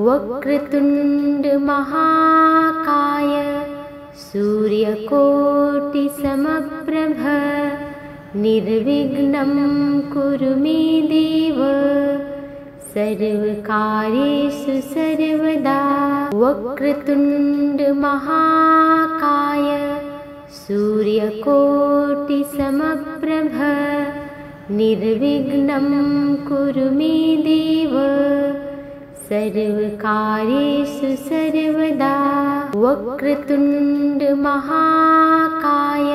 वक्रतुण्ड महाकाय सूर्यकोटिसमप्रभ निर्विघ्नं कुरु मे देव सर्वकार्येषु सर्वदा। वक्रतुण्ड महाकाय सूर्यकोटिसमप्रभ निर्विघ्नं कुरु मे देव सर्वकार्येषु सर्वदा। वक्रतुण्ड महाकाय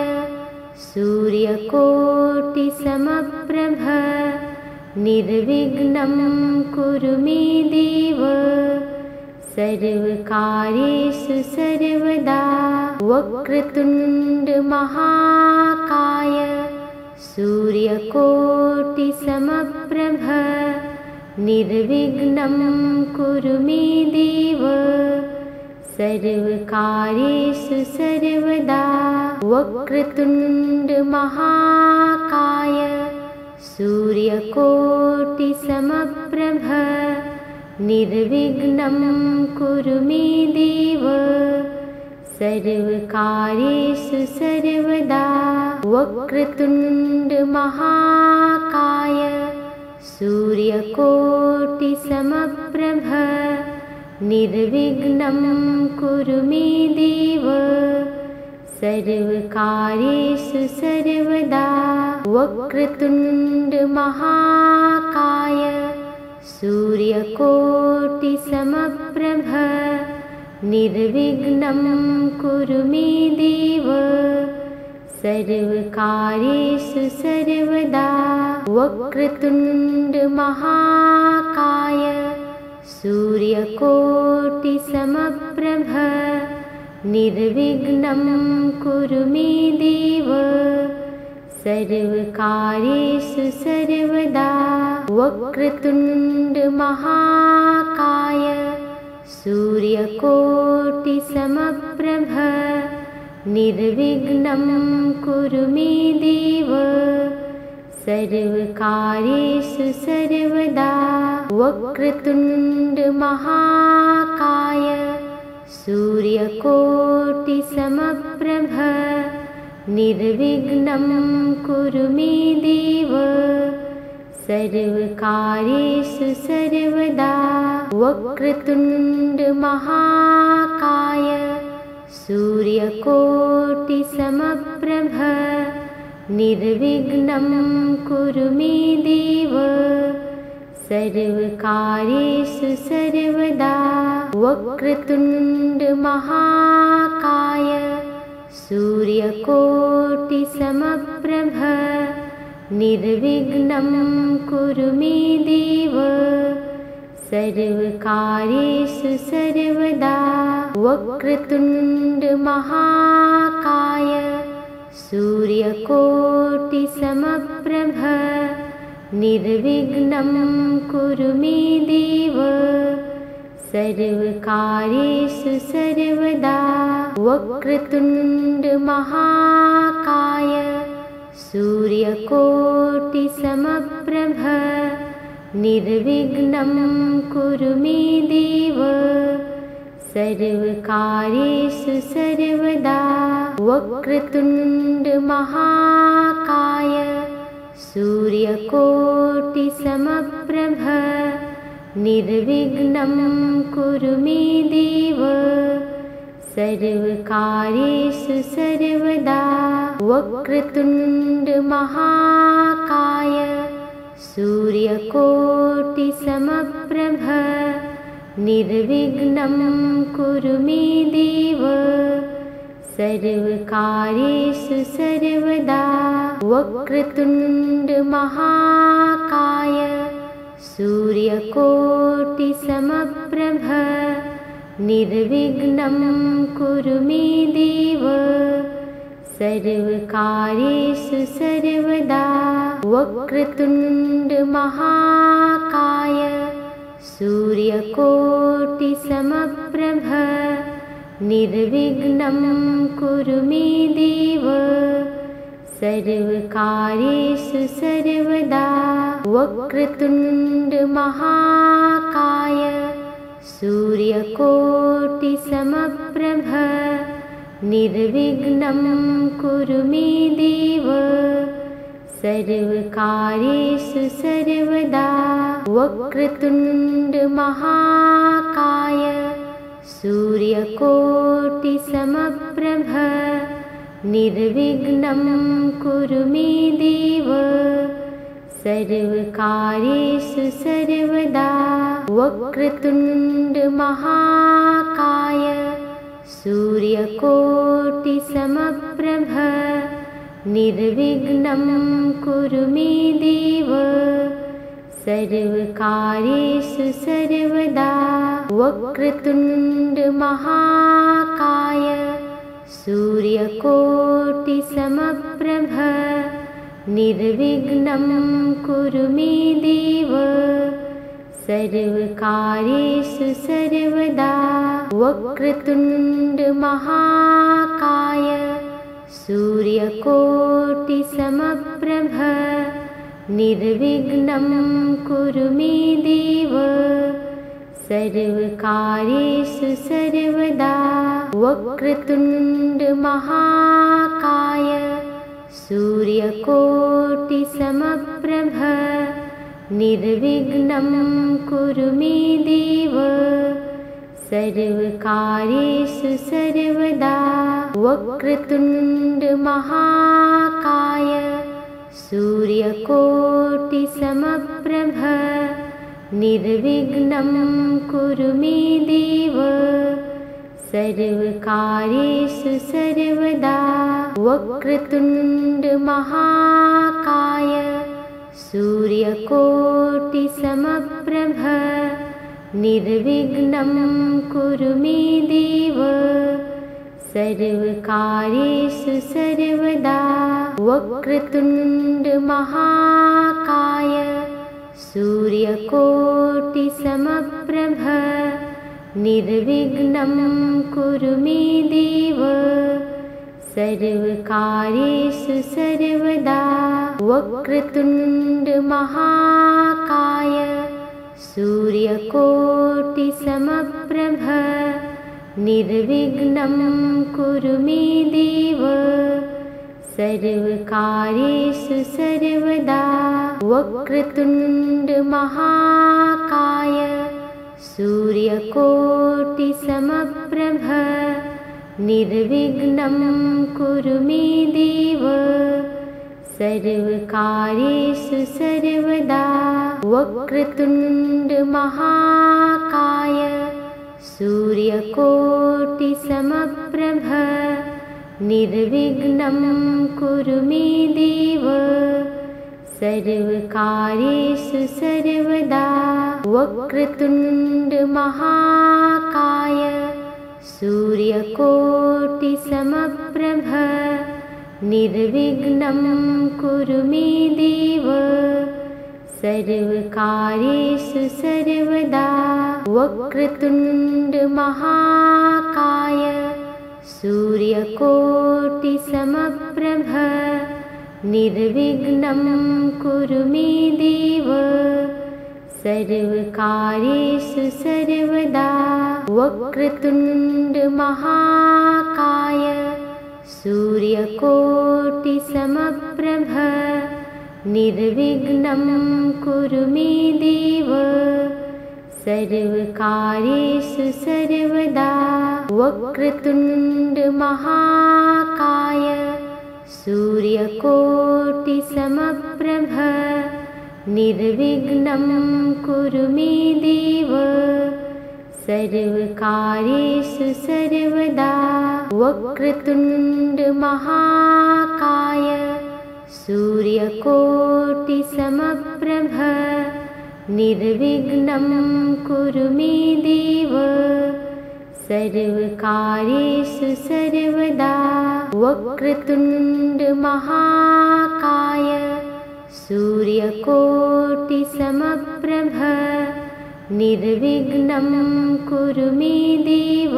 सूर्यकोटिसमप्रभ निर्विघ्नं कुरु मे देव सर्वकार्येषु सर्वदा। वक्रतुण्ड महाकाय सूर्यकोटिसमप्रभ निर्विघ्नं कुरु मे देव सर्वकार्येषु सर्वदा। वक्रतुण्ड महाकाय सूर्यकोटिसमप्रभ निर्विघ्नं कुरु मे देव सर्वकार्येषु सर्वदा। वक्रतुण्ड महाकाय सूर्यकोटिसमप्रभ निर्विघ्नं कुरु मे देव सर्वकार्येषु सर्वदा। वक्रतुण्ड महाकाय सूर्यकोटिसमप्रभ निर्विघ्नं कुरु मे देव सर्वकार्येषु सर्वदा। वक्रतुण्ड महाकाय सूर्यकोटिसमप्रभ निर्विघ्नं कुरु मे देव सर्वकार्येषु सर्वदा। वक्रतुण्ड महाकाय सूर्यकोटिसमप्रभ निर्विघ्नं कुरु मे देव सर्वकार्येषु सर्वदा। वक्रतुण्ड महाकाय सूर्यकोटिसमप्रभ निर्विघ्नं कुरु मे देव सर्वकार्येषु सर्वदा। वक्रतुण्ड महाकाय सूर्यकोटिसमप्रभ निर्विघ्नं कुरु मे देव सर्वकार्येषु सर्वदा। वक्रतुण्ड महाकाय सूर्यकोटिसमप्रभ निर्विघ्नं कुरु मे देव सर्वकार्येषु सर्वदा। वक्रतुण्ड महाकाय सूर्यकोटिसमप्रभ निर्विघ्नं कुरु मे देव सर्वकार्येषु सर्वदा। वक्रतुण्ड महाकाय सूर्यकोटिसमप्रभ निर्विघ्नं कुरु मे देव सर्वकार्येषु सर्वदा। वक्रतुण्ड महाकाय सूर्यकोटिसमप्रभ निर्विघ्नं कुरु मे देव सर्वकार्येषु सर्वदा। वक्रतुण्ड महाकाय सूर्यकोटिसमप्रभ निर्विघ्नं कुरु मे देव सर्वकार्येषु सर्वदा। वक्रतुण्ड महाकाय सूर्यकोटिसमप्रभ निर्विघ्नं कुरु मे देव सर्वकार्येषु सर्वदा। वक्रतुण्ड महाकाय सूर्यकोटिसमप्रभ निर्विघ्नं कुरु मे देव सर्वकार्येषु सर्वदा। वक्रतुण्ड महाकाय सूर्यकोटिसमप्रभ निर्विघ्नं कुरु मे देव सर्वकार्येषु सर्वदा। वक्रतुण्डमहाकाय सूर्यकोटिसमप्रभ निर्विघ्नं कुरु मे देव सर्वकार्येषु सर्वदा। वक्रतुण्डमहाकाय सूर्यकोटिसमप्रभ निर्विघ्नं कुरु मे देव सर्वकार्येषु सर्वदा। वक्रतुण्डमहाकाय सूर्यकोटिसमप्रभ निर्विघ्नं कुरु मे देव सर्वकार्येषु सर्वदा। वक्रतुण्डमहाकाय सूर्यकोटिसमप्रभ निर्विघ्नं कुरु मे देव सर्वकार्येषु सर्वदा। वक्रतुण्डमहाकाय सूर्यकोटिसमप्रभ निर्विघ्नं कुरु मे देव सर्वकार्येषु सर्वदा। वक्रतुण्डमहाकाय सूर्यकोटिसमप्रभ निर्विघ्नं कुरु मे देव सर्वकार्येषु सर्वदा। वक्रतुण्डमहाकाय सूर्यकोटिसमप्रभ निर्विघ्नं कुरु मे देव सर्वकार्येषु सर्वदा। वक्रतुण्डमहाकाय सूर्यकोटिसमप्रभ निर्विघ्नं कुरु मे देव सर्वकार्येषु सर्वदा। वक्रतुण्डमहाकाय सूर्यकोटिसमप्रभ निर्विघ्नं कुरु मे देव सर्वकार्येषु सर्वदा। वक्रतुण्डमहाकाय सूर्यकोटिसमप्रभ निर्विघ्नं कुरु मे देव सर्वकार्येषु सर्वदा। वक्रतुण्डमहाकाय सूर्यकोटिसमप्रभ निर्विघ्नं कुरु मे देव सर्वकार्येषु सर्वदा। वक्रतुण्डमहाकाय सूर्यकोटिसमप्रभ निर्विघ्नं कुरु मे देव सर्वकार्येषु सर्वदा। वक्रतुण्डमहाकाय सूर्यकोटिसमप्रभ निर्विघ्नं कुरु मे देव सर्वकार्येषु सर्वदा। वक्रतुण्डमहाकाय सूर्यकोटिसमप्रभ निर्विघ्नं कुरु मे देव सर्वकार्येषु सर्वदा। वक्रतुण्डमहाकाय सूर्यकोटिसमप्रभ निर्विघ्नं कुरु मे देव सर्वकार्येषु सर्वदा। वक्रतुण्डमहाकाय सूर्यकोटिसमप्रभ निर्विघ्नं कुरु मे देव सर्वकार्येषु सर्वदा। वक्रतुण्डमहाकाय सूर्यकोटिसमप्रभ निर्विघ्नं कुरु मे देव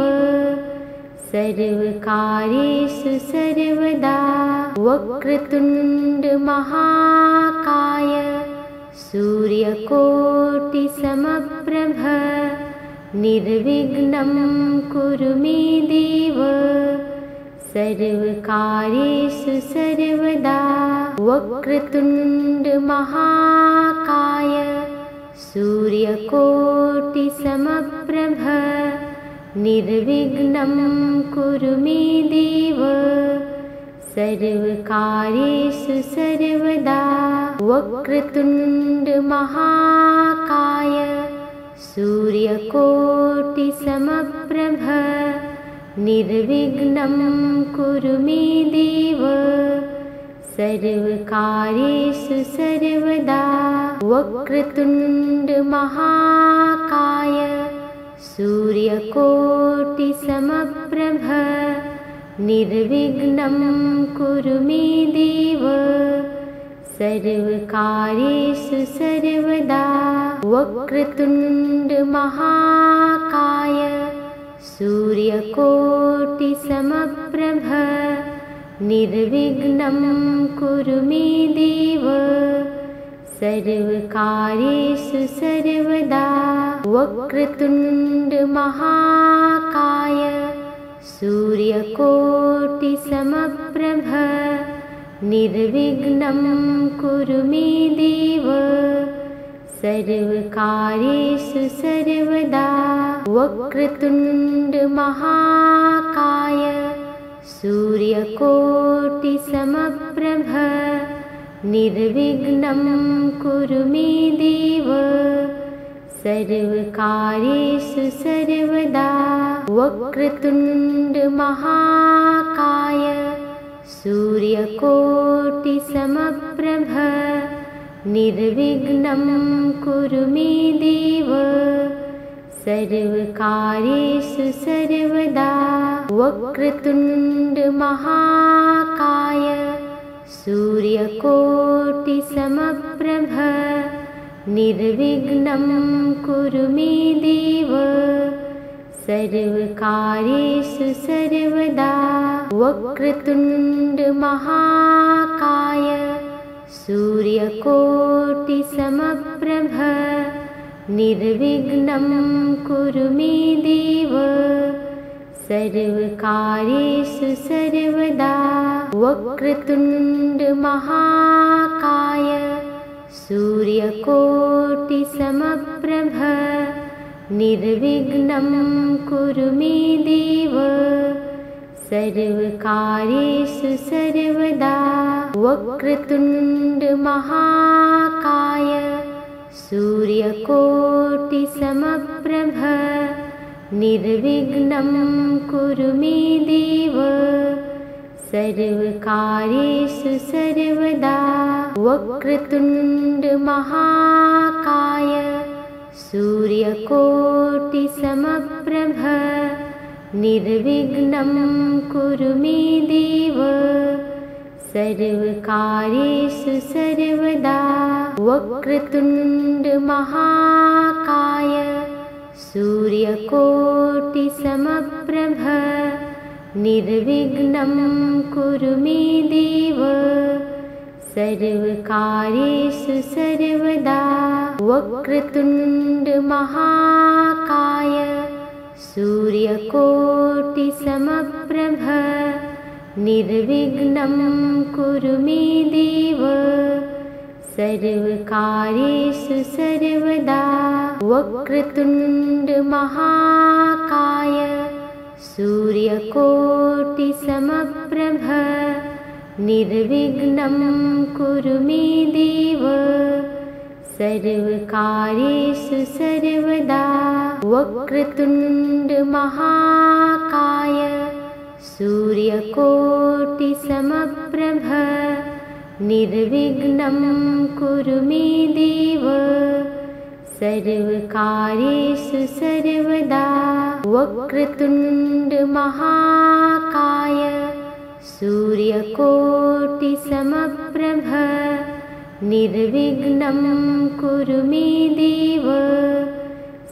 सर्वकार्येषु सर्वदा। वक्रतुण्डमहाकाय सूर्यकोटिसमप्रभ निर्विघ्नं कुरु मे देव सर्वकार्येषु सर्वदा। वक्रतुण्ड महाकाय सूर्यकोटिसमप्रभ निर्विघ्नं कुरु मे देव सर्वकार्येषु सर्वदा। वक्रतुण्ड महाकाय सूर्यकोटिसमप्रभ निर्विघ्नं कुरु मे देव सर्वकार्येषु सर्वदा। वक्रतुण्ड महाकाय सूर्यकोटिसमप्रभ निर्विघ्नं कुरु मे देव सर्वकार्येषु सर्वदा। वक्रतुण्ड महाकाय सूर्यकोटिसमप्रभ निर्विघ्नं कुरु मे देव सर्वकार्येषु सर्वदा। वक्रतुण्ड महाकाय सूर्यकोटिसमप्रभ निर्विघ्नं कुरु मे देव सर्वकार्येषु सर्वदा। वक्रतुण्ड महाकाय सूर्यकोटिसमप्रभ निर्विघ्नं कुरु मे देव सर्वकार्येषु सर्वदा। वक्रतुण्ड महाकाय सूर्यकोटिसमप्रभ निर्विघ्नं कुरु मे देव सर्वकार्येषु सर्वदा। वक्रतुण्ड महाकाय सूर्यकोटिसमप्रभ निर्विघ्नं कुरु मे देव सर्वकार्येषु सर्वदा। वक्रतुण्ड महाकाय सूर्यकोटिसमप्रभ निर्विघ्नं कुरु मे देव सर्वकार्येषु सर्वदा। वक्रतुण्ड महाकाय सूर्यकोटिसमप्रभ निर्विघ्नं कुरु मे देव सर्वकार्येषु सर्वदा। वक्रतुण्ड महाकाय सूर्यकोटिसमप्रभ निर्विघ्नं कुरु मे देव सर्वकार्येषु सर्वदा। वक्रतुण्ड महाकाय सूर्यकोटिसमप्रभ निर्विघ्नं कुरु मे देव सर्वकार्येषु सर्वदा। वक्रतुण्ड महाकाय सूर्यकोटिसमप्रभ निर्विघ्नं कुरु मे देव सर्वकार्येषु सर्वदा। वक्रतुण्ड महाकाय सूर्यकोटिसमप्रभ निर्विघ्नं कुरु मे देव सर्वकार्येषु सर्वदा। वक्रतुण्ड महाकाय सूर्यकोटिसमप्रभ निर्विघ्नं कुरु मे देव सर्वकार्येषु सर्वदा। वक्रतुण्ड महाकाय सूर्यकोटिसमप्रभ निर्विघ्नं कुरु मे देव सर्वकार्येषु सर्वदा। वक्रतुण्ड महाकाय सूर्यकोटिसमप्रभ निर्विघ्नं कुरु मे देव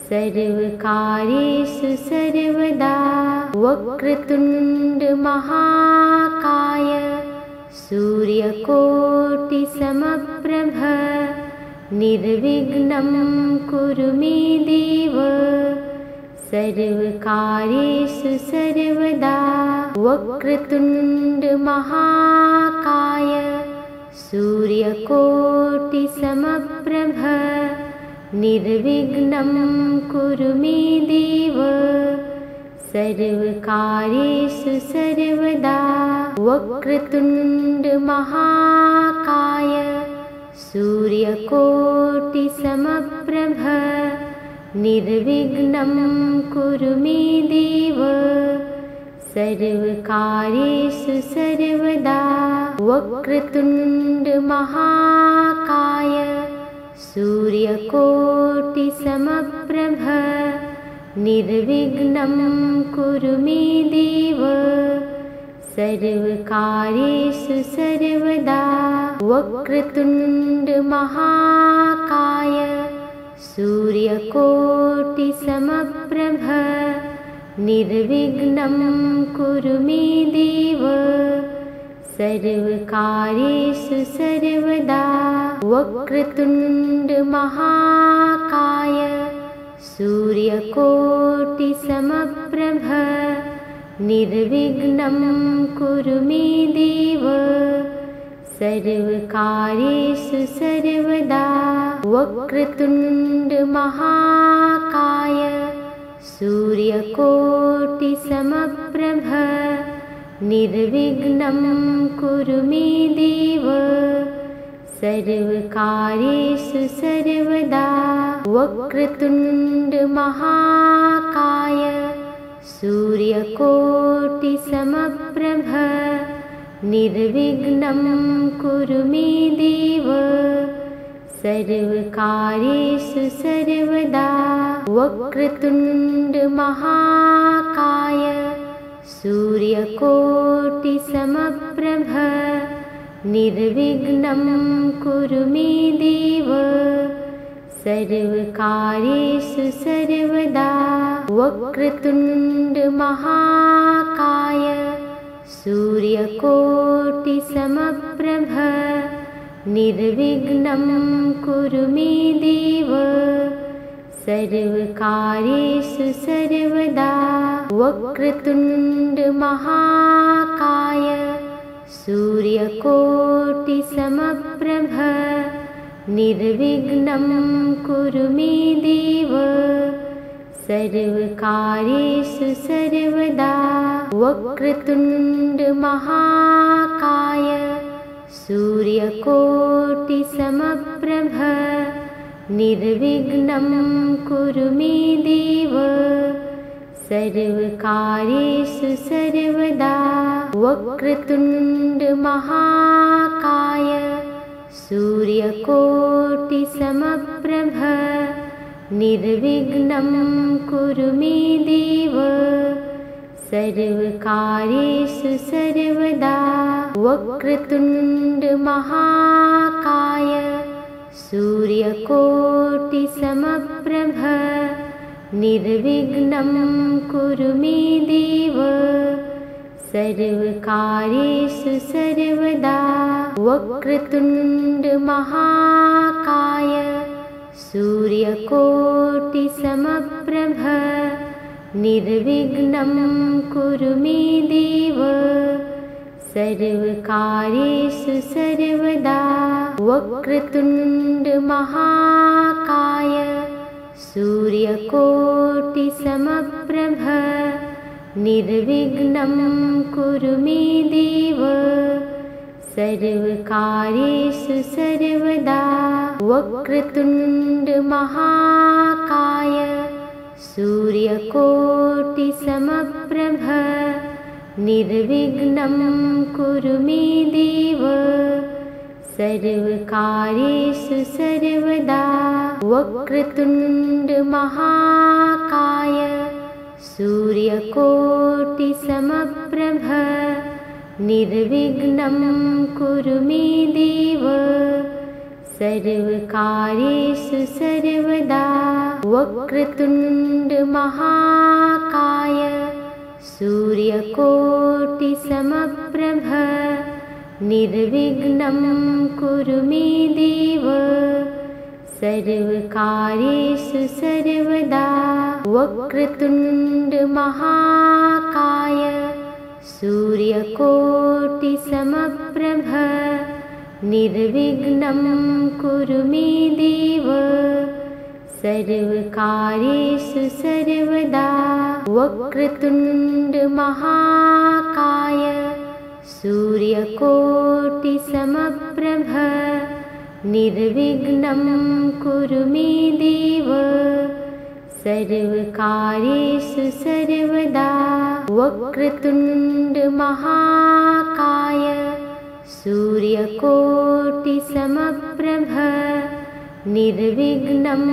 सर्वकार्येषु सर्वदा। वक्रतुण्ड महाकाय सूर्यकोटिसमप्रभ निर्विघ्नं कुरु मे देव सर्वकार्येषु सर्वदा वक्रतुण्ड महाकाय सूर्यकोटिसमप्रभ निर्विघ्नं कुरु मे देव सर्वकार्येषु सर्वदा वक्रतुण्ड महाकाय सूर्यकोटिसमप्रभ निर्विघ्नं कुरु मे देव सर्वकार्येषु सर्वदा वक्रतुण्ड महाकाय सूर्यकोटिसमप्रभ निर्विघ्नं कुरु मे देव सर्वकार्येषु सर्वदा वक्रतुण्ड महाकाय सूर्यकोटिसमप्रभ निर्विघ्नं कुरु मे देव सर्वकार्येषु सर्वदा वक्रतुण्ड महाकाय सूर्यकोटिसमप्रभ निर्विघ्नं कुरु मे देव सर्वकार्येषु सर्वदा वक्रतुण्ड महाकाय सूर्यकोटिसमप्रभ निर्विघ्नं कुरु मे देव सर्वकार्येषु सर्वदा वक्रतुण्ड महाकाय सूर्यकोटिसमप्रभ निर्विघ्नं कुरु मे देव सर्वकार्येषु सर्वदा वक्रतुण्ड महाकाय सूर्यकोटिसमप्रभ निर्विघ्नं कुरु मे देव सर्वकार्येषु सर्वदा वक्रतुण्ड महाकाय सूर्यकोटिसमप्रभ निर्विघ्नं कुरु मे देव सर्वकार्येषु सर्वदा वक्रतुण्ड महाकाय सूर्यकोटिसमप्रभ निर्विघ्नं कुरु मे देव सर्वकार्येषु सर्वदा वक्रतुण्ड महाकाय सूर्यकोटिसमप्रभ निर्विघ्नं कुरु मे देव सर्वकार्येषु सर्वदा वक्रतुण्ड महाकाय सूर्यकोटिसमप्रभ निर्विघ्नं कुरु मे देव सर्वकार्येषु सर्वदा वक्रतुण्ड महाकाय सूर्यकोटिसमप्रभ निर्विघ्नं कुरु मे देव सर्वकार्येषु सर्वदा वक्रतुण्ड महाकाय सूर्यकोटिसमप्रभ निर्विघ्नं कुरु मे देव सर्वकार्येषु सर्वदा वक्रतुण्ड महाकाय सूर्यकोटिसमप्रभ निर्विघ्नं कुरु मे देव सर्वकार्येषु सर्वदा वक्रतुण्ड महाकाय सूर्यकोटिसमप्रभ निर्विघ्नं कुरु मे देव सर्वकार्येषु सर्वदा वक्रतुण्ड महाकाय सूर्यकोटिसमप्रभ निर्विघ्नं कुरु मे देव सर्वकार्येषु सर्वदा वक्रतुण्ड महाकाय सूर्यकोटिसमप्रभ निर्विघ्नं कुरु मे देव सर्वकार्येषु सर्वदा वक्रतुण्ड महाकाय सूर्यकोटिसमप्रभ निर्विघ्नं कुरु मे देव सर्वकार्येषु सर्वदा। वक्रतुण्ड महाकाय सूर्यकोटिसमप्रभ निर्विघ्नं कुरु मे देव सर्वकार्येषु सर्वदा। वक्रतुण्ड महाकाय सूर्यकोटिसमप्रभ निर्विघ्नं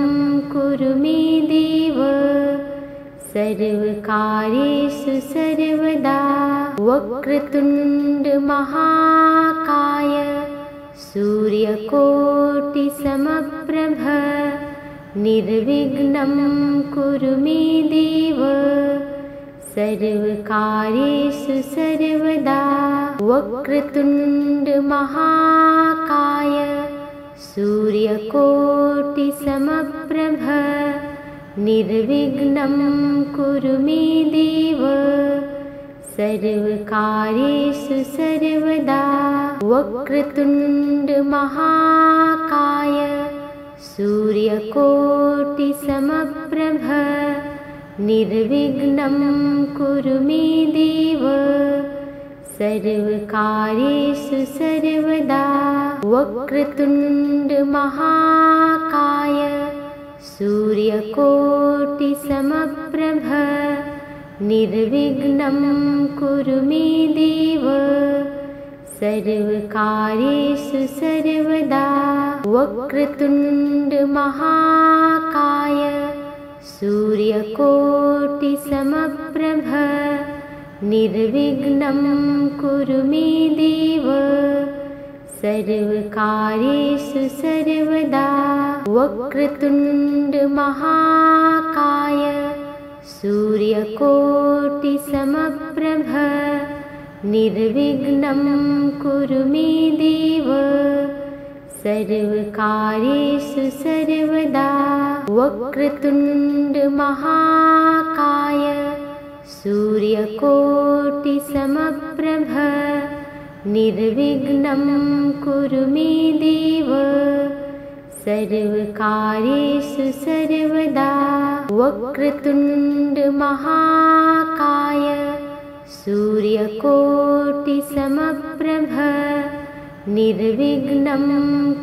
कुरु मे देव सर्वकार्येषु सर्वदा। वक्रतुण्ड महाकाय सूर्यकोटिसमप्रभ निर्विघ्नं कुरु मे देव सर्वकार्येषु सर्वदा। वक्रतुण्ड महाकाय सूर्यकोटिसमप्रभ निर्विघ्नं कुरु मे देव सर्वकार्येषु सर्वदा। वक्रतुण्ड महाकाय सूर्यकोटिसमप्रभ निर्विघ्नं कुरु मे देव सर्वकार्येषु सर्वदा। वक्रतुण्ड महाकाय सूर्यकोटिसमप्रभ निर्विघ्नं कुरु मे देव सर्वकार्येषु सर्वदा। वक्रतुण्ड महाकाय सूर्यकोटिसमप्रभ निर्विघ्नं कुरु मे देव सर्वकार्येषु सर्वदा। वक्रतुण्ड महाकाय सूर्यकोटिसमप्रभ निर्विघ्नं कुरु मे देव सर्वकार्येषु सर्वदा। वक्रतुण्ड महाकाय सूर्यकोटिसमप्रभ निर्विघ्नं कुरु मे देव सर्वकार्येषु सर्वदा। वक्रतुण्ड महाकाय सूर्यकोटिसमप्रभ निर्विघ्नं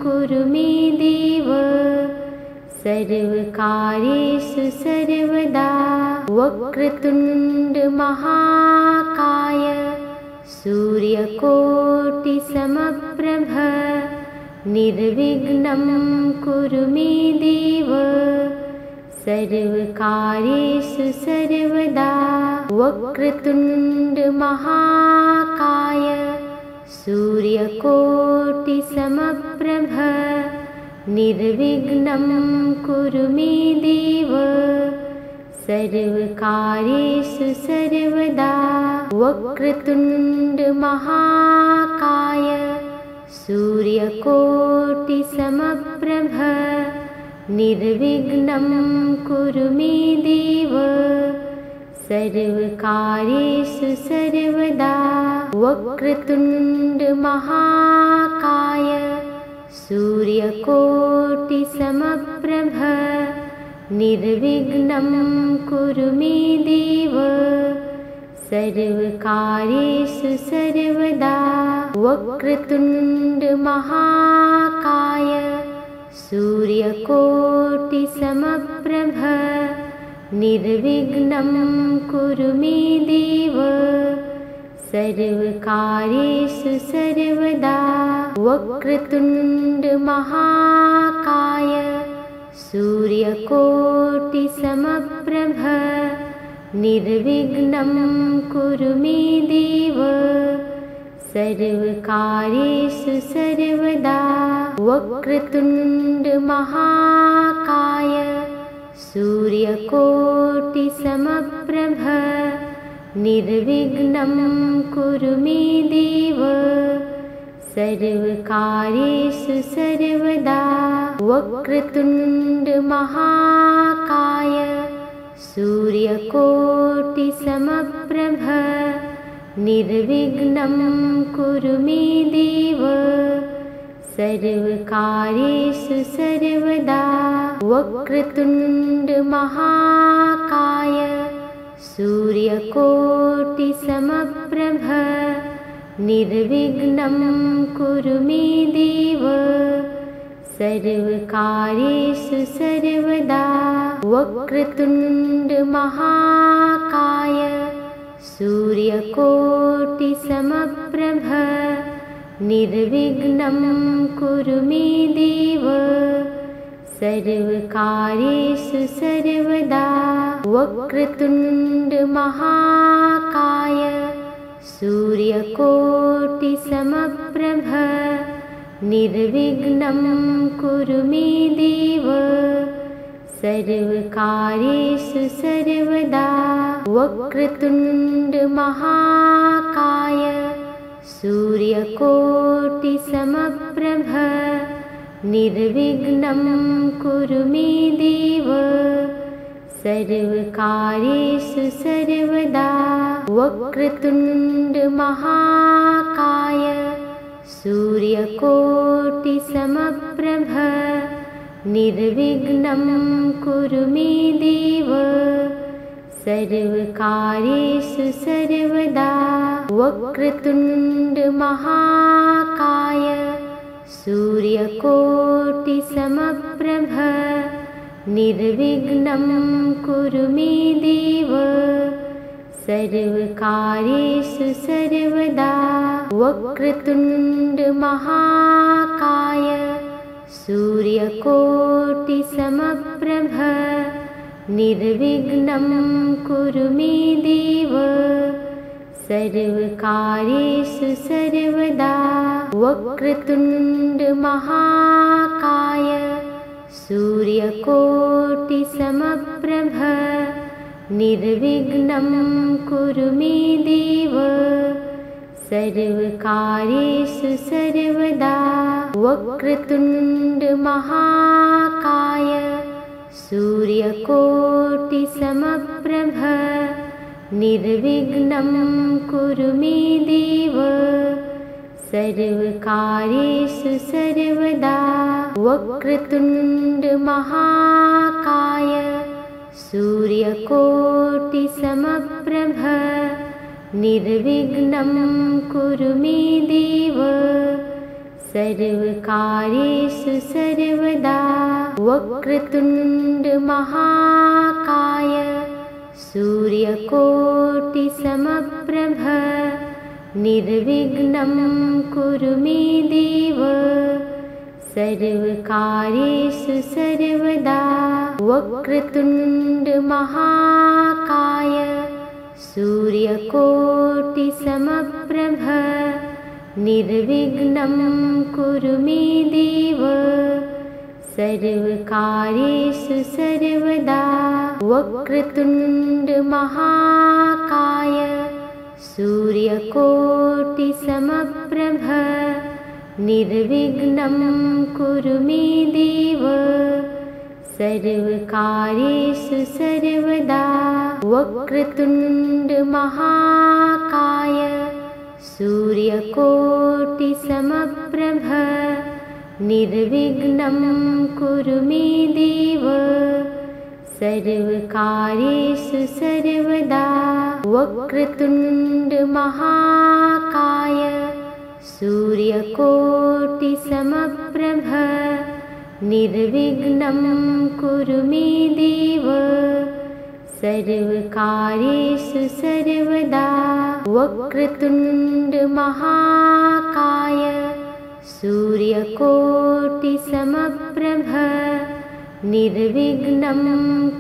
कुरु मे देव सर्वकार्येषु सर्वदा। वक्रतुण्ड महाकाय सूर्यकोटिसमप्रभ निर्विघ्नं कुरु मे देव सर्वकार्येषु सर्वदा। वक्रतुण्ड महाकाय सूर्यकोटिसमप्रभ निर्विघ्नं कुरु मे देव सर्वकार्येषु सर्वदा। वक्रतुण्ड महाकाय सूर्यकोटिसमप्रभ निर्विघ्नं कुरु मे देव सर्वकार्येषु सर्वदा। वक्रतुण्ड महाकाय सूर्यकोटिसमप्रभ निर्विघ्नं कुरु मे देव सर्वकार्येषु सर्वदा। वक्रतुण्ड महाकाय सूर्यकोटिसमप्रभ निर्विघ्नं कुरु मे देव सर्वकार्येषु सर्वदा। वक्रतुण्ड महाकाय सूर्यकोटिसमप्रभ निर्विघ्नं कुरु मे देव सर्वकार्येषु सर्वदा। वक्रतुण्ड महाकाय सूर्यकोटिसमप्रभ निर्विघ्नं कुरु मे देव सर्वकार्येषु सर्वदा। वक्रतुण्ड महाकाय सूर्यकोटिसमप्रभ निर्विघ्नं कुरु मे देव सर्वकार्येषु सर्वदा। वक्रतुण्डमहाकाय सूर्यकोटिसमप्रभ निर्विघ्नं कुरु मे देव सर्वकार्येषु सर्वदा। वक्रतुण्डमहाकाय सूर्यकोटिसमप्रभ निर्विघ्नं कुरु मे देव सर्वकार्येषु सर्वदा। वक्रतुण्डमहाकाय सूर्यकोटिसमप्रभ निर्विघ्नं कुरु मे देव सर्वकार्येषु सर्वदा। वक्रतुण्डमहाकाय सूर्यकोटिसमप्रभ निर्विघ्नं कुरु मे देव सर्वकार्येषु सर्वदा। वक्रतुण्डमहाकाय सूर्यकोटिसमप्रभ निर्विघ्नं कुरु मे देव सर्वकार्येषु सर्वदा। वक्रतुण्डमहाकाय सूर्यकोटिसमप्रभ निर्विघ्नं कुरु मे देव सर्वकार्येषु सर्वदा। वक्रतुण्डमहाकाय सूर्यकोटिसमप्रभ निर्विघ्नं कुरु मे देव सर्वकार्येषु सर्वदा। वक्रतुण्डमहाकाय सूर्यकोटिसमप्रभ निर्विघ्नं कुरु मे देव सर्वकार्येषु सर्वदा। वक्रतुण्डमहाकाय सूर्यकोटिसमप्रभ निर्विघ्नं कुरु मे देव सर्वकार्येषु सर्वदा। वक्रतुण्डमहाकाय सूर्यकोटिसमप्रभ निर्विघ्नं कुरु मे देव सर्वकार्येषु सर्वदा। वक्रतुण्डमहाकाय सूर्यकोटिसमप्रभ निर्विघ्नं कुरु मे देव सर्वकार्येषु सर्वदा। वक्रतुण्डमहाकाय सूर्यकोटिसमप्रभ निर्विघ्नं कुरु मे देव सर्वकार्येषु सर्वदा। वक्रतुण्डमहाकाय सूर्यकोटिसमप्रभ निर्विघ्नं कुरु मे देव सर्वकार्येषु सर्वदा। वक्रतुण्डमहाकाय सूर्यकोटिसमप्रभ निर्विघ्नं कुरु मे देव सर्वकार्येषु सर्वदा। वक्रतुण्डमहाकाय सूर्यकोटिसमप्रभ निर्विघ्नं कुरु मे देव सर्वकार्येषु सर्वदा। वक्रतुण्डमहाकाय सूर्यकोटिसमप्रभ निर्विघ्नं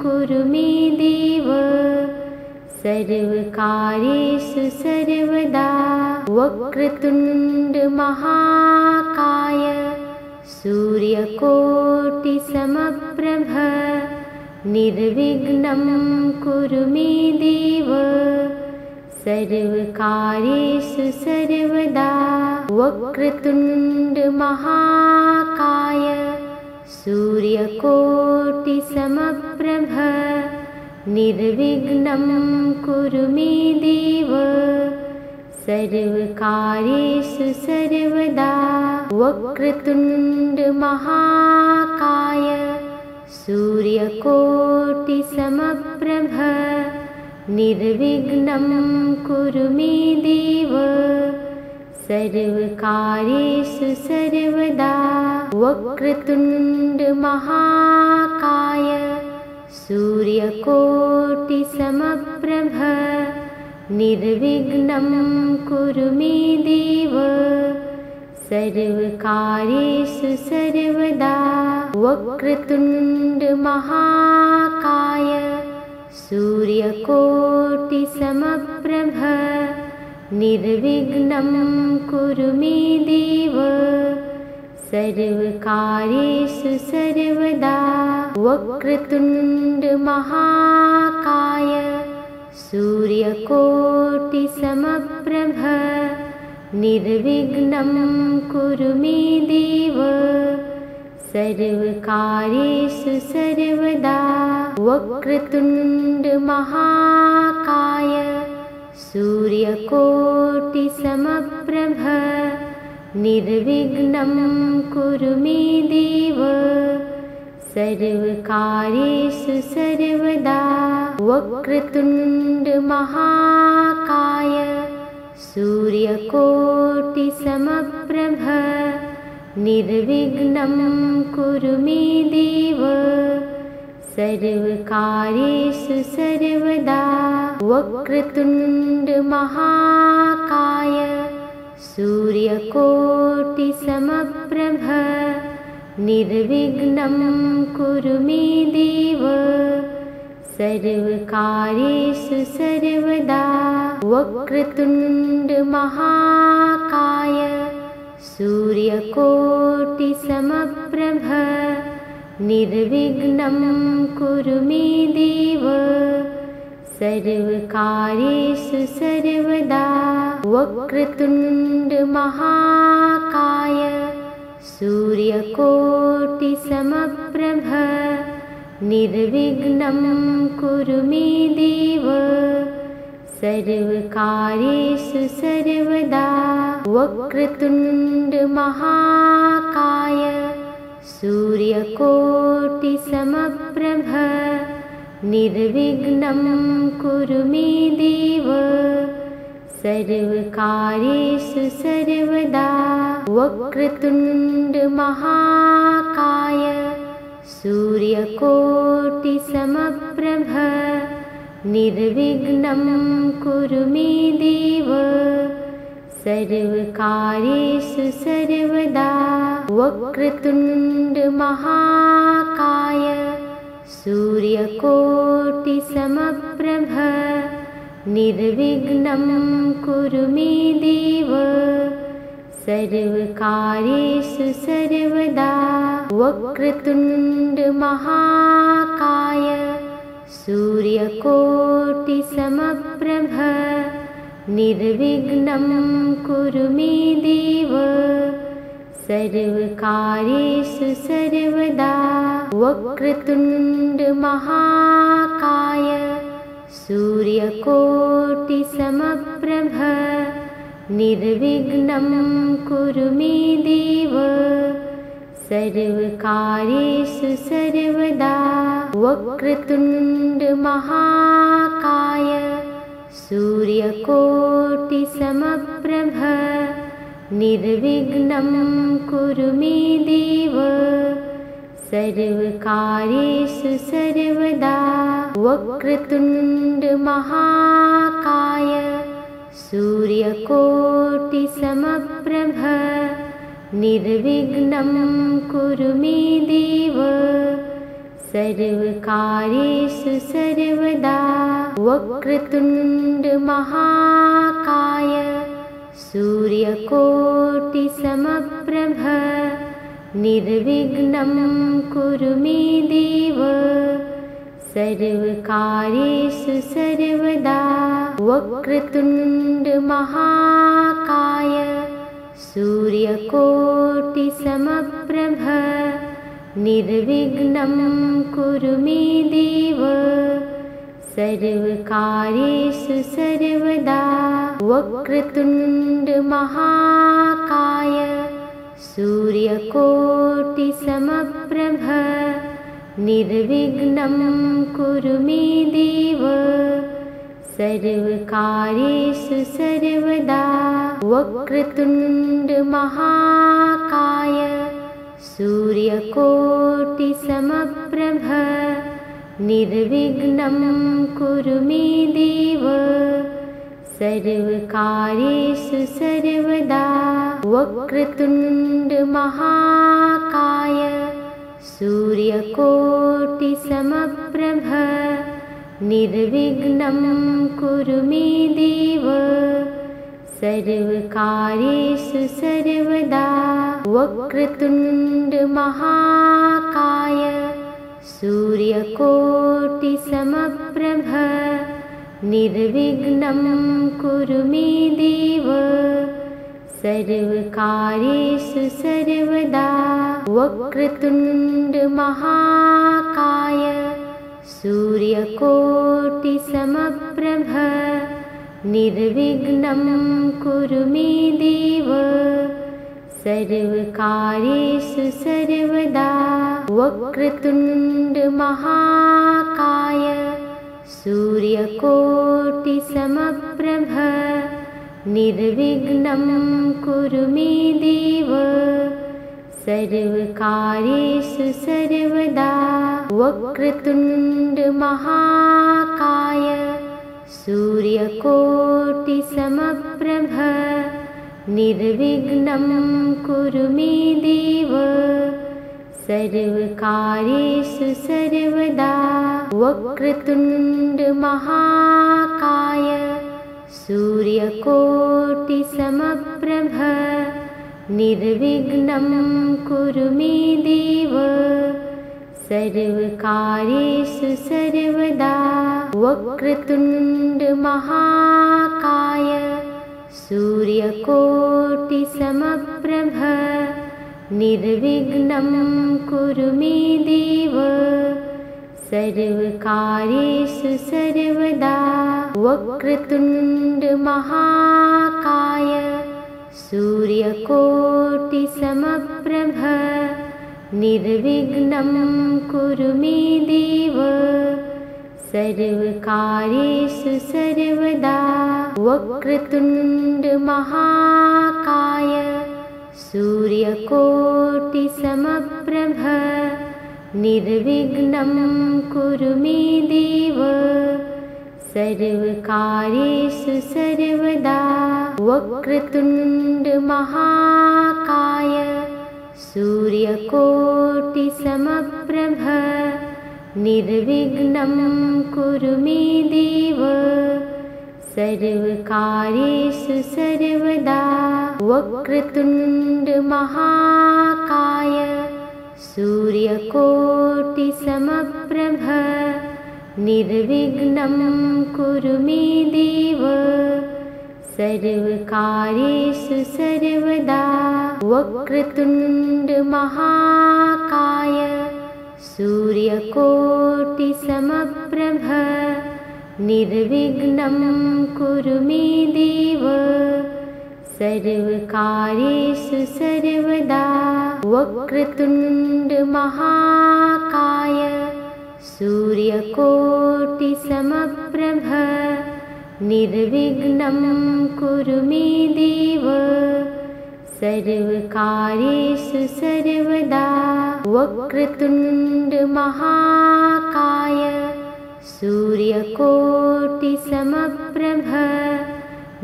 कुरु मे देव सर्वकार्येषु सर्वदा। वक्रतुण्डमहाकाय सूर्यकोटिसमप्रभ निर्विघ्नं कुरु मे देव सर्वकार्येषु सर्वदा। वक्रतुण्डमहाकाय सूर्यकोटिसमप्रभ निर्विघ्नं कुरु मे देव सर्वकार्येषु सर्वदा। वक्रतुण्ड महाकाय सूर्यकोटिसमप्रभ निर्विघ्नं कुरु मे देव सर्वकार्येषु सर्वदा। वक्रतुण्ड महाकाय सूर्यकोटिसमप्रभ निर्विघ्नं कुरु मे देव सर्वकार्येषु सर्वदा। वक्रतुण्ड महाकाय सूर्यकोटिसमप्रभ निर्विघ्नं कुरु मे देव सर्वकार्येषु सर्वदा। वक्रतुण्ड महाकाय सूर्यकोटिसमप्रभ निर्विघ्नं कुरु मे देव सर्वकार्येषु सर्वदा। वक्रतुण्ड महाकाय सूर्यकोटिसमप्रभ निर्विघ्नं कुरु मे देव सर्वकार्येषु सर्वदा। वक्रतुण्ड महाकाय सूर्यकोटिसमप्रभ निर्विघ्नं कुरु मे देव सर्वकार्येषु सर्वदा। वक्रतुण्ड महाकाय सूर्यकोटिसमप्रभ निर्विघ्नं कुरु मे देव सर्वकार्येषु सर्वदा। वक्रतुण्ड महाकाय सूर्यकोटिसमप्रभ निर्विघ्नं कुरु मे देव सर्वकार्येषु सर्वदा। वक्रतुण्ड महाकाय सूर्यकोटिसमप्रभ निर्विघ्नं कुरु मे देव सर्वकार्येषु सर्वदा। वक्रतुण्ड महाकाय सूर्यकोटिसमप्रभ निर्विघ्नं कुरु मे देव सर्वकार्येषु सर्वदा। वक्रतुण्ड महाकाय सूर्यकोटिसमप्रभ निर्विघ्नं कुरु मे देव सर्वकार्येषु सर्वदा। वक्रतुण्ड महाकाय सूर्यकोटिसमप्रभ निर्विघ्नं कुरु मे देव सर्वकार्येषु सर्वदा। वक्रतुण्ड महाकाय सूर्यकोटिसमप्रभ निर्विघ्नं कुरु मे देव सर्वकार्येषु सर्वदा। वक्रतुण्ड महाकाय सूर्यकोटिसमप्रभ निर्विघ्नं कुरु मे देव सर्वकार्येषु सर्वदा। वक्रतुण्ड महाकाय सूर्यकोटिसमप्रभ निर्विघ्नं कुरु मे देव सर्वकार्येषु सर्वदा। वक्रतुण्ड महाकाय सूर्यकोटिसमप्रभ निर्विघ्नं कुरु मे देव सर्वकार्येषु सर्वदा। वक्रतुण्ड महाकाय सूर्यकोटिसमप्रभ निर्विघ्नं कुरु मे देव सर्वकार्येषु सर्वदा। वक्रतुण्ड महाकाय सूर्यकोटिसमप्रभ निर्विघ्नं कुरु मे देव सर्वकार्येषु सर्वदा वक्रतुण्ड महाकाय सूर्यकोटिसमप्रभ निर्विघ्नं कुरु मे देव सर्वकार्येषु सर्वदा वक्रतुण्ड महाकाय सूर्यकोटिसमप्रभ निर्विघ्नं कुरु मे देव सर्वकार्येषु सर्वदा वक्रतुण्ड महाकाय सूर्यकोटिसमप्रभ निर्विघ्नं कुरु मे देव सर्वकार्येषु सर्वदा वक्रतुण्ड महाकाय सूर्यकोटिसमप्रभ निर्विघ्नं कुरु मे देव सर्वकार्येषु सर्वदा वक्रतुण्ड महाकाय सूर्यकोटिसमप्रभ निर्विघ्नं कुरु मे देव सर्वकार्येषु सर्वदा वक्रतुण्ड महाकाय सूर्यकोटिसमप्रभ निर्विघ्नं कुरु मे देव सर्वकार्येषु सर्वदा वक्रतुण्ड महाकाय सूर्यकोटिसमप्रभ निर्विघ्नं कुरु मे देव सर्वकार्येषु सर्वदा वक्रतुण्ड महाकाय सूर्यकोटिसमप्रभ निर्विघ्नं कुरु मे देव सर्वकार्येषु सर्वदा वक्रतुण्ड महाकाय सूर्यकोटिसमप्रभ निर्विघ्नं कुरु मे देव सर्वकार्येषु सर्वदा वक्रतुण्ड महाकाय सूर्यकोटिसमप्रभ निर्विघ्नं कुरु मे देव सर्वकार्येषु सर्वदा वक्रतुण्ड महाकाय सूर्यकोटिसमप्रभ निर्विघ्नं कुरु मे देव सर्वकार्येषु सर्वदा वक्रतुण्ड महाकाय सूर्यकोटिसमप्रभ निर्विघ्नं कुरु मे देव सर्वकार्येषु सर्वदा वक्रतुण्ड महाकाय सूर्यकोटिसमप्रभ निर्विघ्नं कुरु मे देव सर्वकार्येषु सर्वदा वक्रतुण्ड महाकाय सूर्यकोटिसमप्रभ निर्विघ्नं कुरु मे देव सर्वकार्येषु सर्वदा वक्रतुण्ड महाकाय सूर्यकोटिसमप्रभ निर्विघ्नं कुरु मे देव सर्वकार्येषु सर्वदा वक्रतुण्ड महाकाय सूर्यकोटिसमप्रभ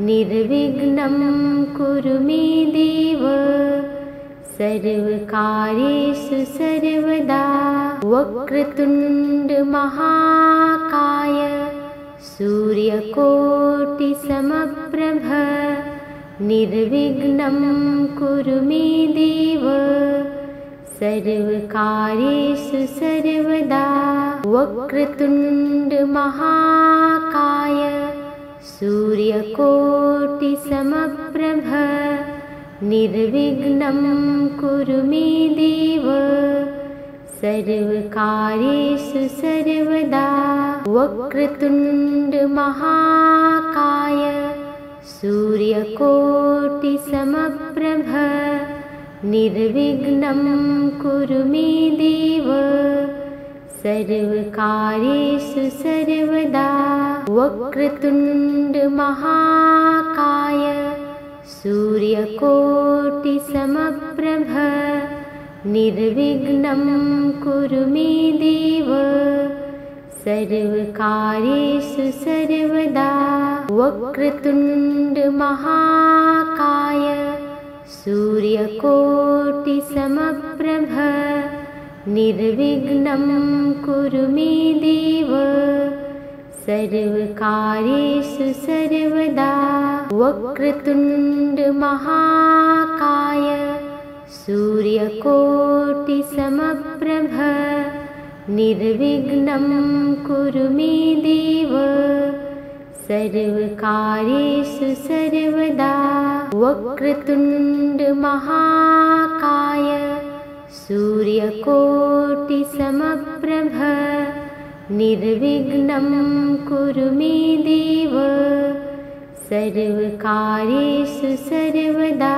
निर्विघ्नं कुरु मे देव सर्वकार्येषु सर्वदा वक्रतुण्ड महाकाय सूर्यकोटिसमप्रभ निर्विघ्नं कुरु मे देव सर्वकार्येषु सर्वदा वक्रतुण्ड महाकाय सूर्यकोटिसमप्रभ निर्विघ्नं कुरु मे देव सर्वकार्येषु सर्वदा वक्रतुण्ड महाकाय सूर्यकोटिसमप्रभ निर्विघ्नं कुरु मे देव सर्वकार्येषु सर्वदा। वक्रतुण्ड महाकाय सूर्यकोटिसमप्रभ निर्विघ्नं कुरु मे देव सर्वकार्येषु सर्वदा। वक्रतुण्ड महाकाय सूर्यकोटिसमप्रभ निर्विघ्नं कुरु मे देव सर्वकार्येषु सर्वदा। वक्रतुण्ड महाकाय सूर्यकोटिसमप्रभ निर्विघ्नं कुरु मे देव सर्वकार्येषु सर्वदा। वक्रतुण्ड महाकाय सूर्यकोटिसमप्रभ निर्विघ्नं कुरु मे देव सर्वकार्येषु सर्वदा।